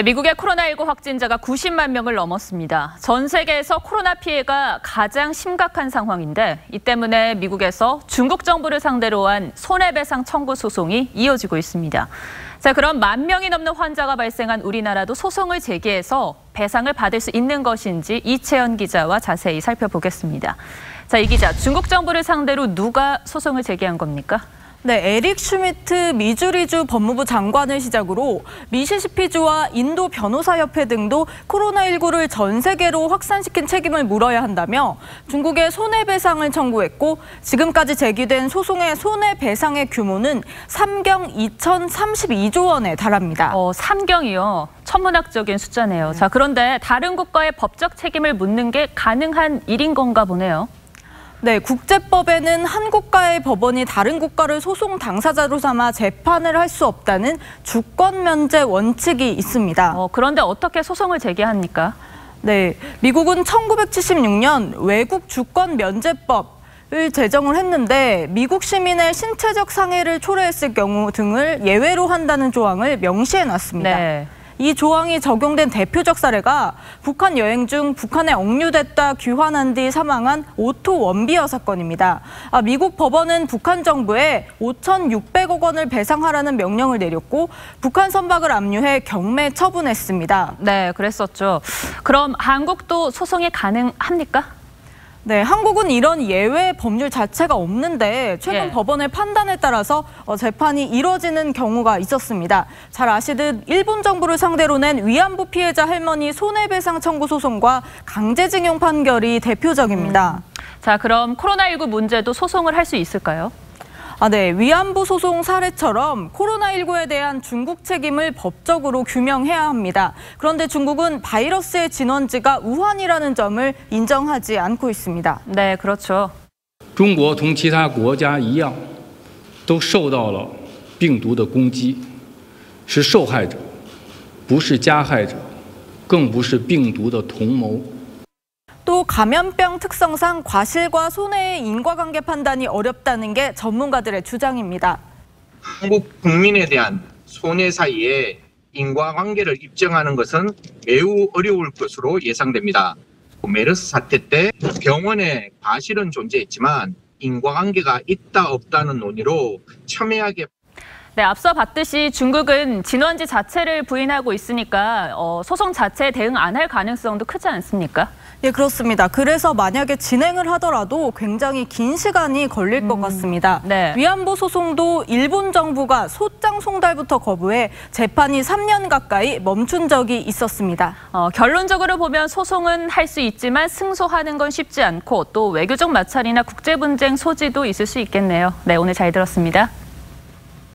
미국의 코로나19 확진자가 90만 명을 넘었습니다. 전 세계에서 코로나 피해가 가장 심각한 상황인데 이 때문에 미국에서 중국 정부를 상대로 한 손해배상 청구 소송이 이어지고 있습니다. 자, 그럼 10,000명이 넘는 환자가 발생한 우리나라도 소송을 제기해서 배상을 받을 수 있는 것인지 이채연 기자와 자세히 살펴보겠습니다. 자, 이 기자, 중국 정부를 상대로 누가 소송을 제기한 겁니까? 네, 에릭 슈미트 미주리주 법무부 장관을 시작으로 미시시피주와 인도 변호사협회 등도 코로나19를 전 세계로 확산시킨 책임을 물어야 한다며 중국에 손해배상을 청구했고 지금까지 제기된 소송의 손해배상의 규모는 3경 2,032조 원에 달합니다. 3경이요. 천문학적인 숫자네요. 자, 그런데 다른 국가의 법적 책임을 묻는 게 가능한 일인 건가 보네요. 네, 국제법에는 한 국가의 법원이 다른 국가를 소송 당사자로 삼아 재판을 할 수 없다는 주권 면제 원칙이 있습니다. 그런데 어떻게 소송을 제기합니까? 네, 미국은 1976년 외국 주권 면제법을 제정을 했는데 미국 시민의 신체적 상해를 초래했을 경우 등을 예외로 한다는 조항을 명시해놨습니다. 네. 이 조항이 적용된 대표적 사례가 북한 여행 중 북한에 억류됐다 귀환한 뒤 사망한 오토 원비어 사건입니다. 미국 법원은 북한 정부에 5,600억 원을 배상하라는 명령을 내렸고 북한 선박을 압류해 경매 처분했습니다. 네, 그랬었죠. 그럼 한국도 소송이 가능합니까? 네, 한국은 이런 예외 법률 자체가 없는데 최근 법원의 판단에 따라서 재판이 이뤄지는 경우가 있었습니다. 잘 아시듯 일본 정부를 상대로 낸 위안부 피해자 할머니 손해배상 청구 소송과 강제징용 판결이 대표적입니다. 자, 그럼 코로나19 문제도 소송을 할 수 있을까요? 네, 위안부 소송 사례처럼 코로나19에 대한 중국 책임을 법적으로 규명해야 합니다. 그런데 중국은 바이러스의 진원지가 우한이라는 점을 인정하지 않고 있습니다. 네, 그렇죠. 中国同其他国家一样都受到了病毒的攻击，是受害者，不是加害者，更不是病毒的同谋。 또 감염병 특성상 과실과 손해의 인과관계 판단이 어렵다는 게 전문가들의 주장입니다. 한국 국민에 대한 손해 사이에 인과관계를 입증하는 것은 매우 어려울 것으로 예상됩니다. 메르스 사태 때 병원에 과실은 존재했지만 인과관계가 있다 없다는 논의로 첨예하게 네, 앞서 봤듯이 중국은 진원지 자체를 부인하고 있으니까 소송 자체에 대응 안 할 가능성도 크지 않습니까? 예, 그렇습니다. 그래서 만약에 진행을 하더라도 굉장히 긴 시간이 걸릴 것 같습니다. 네. 위안부 소송도 일본 정부가 소장 송달부터 거부해 재판이 3년 가까이 멈춘 적이 있었습니다. 결론적으로 보면 소송은 할 수 있지만 승소하는 건 쉽지 않고 또 외교적 마찰이나 국제 분쟁 소지도 있을 수 있겠네요. 네, 오늘 잘 들었습니다.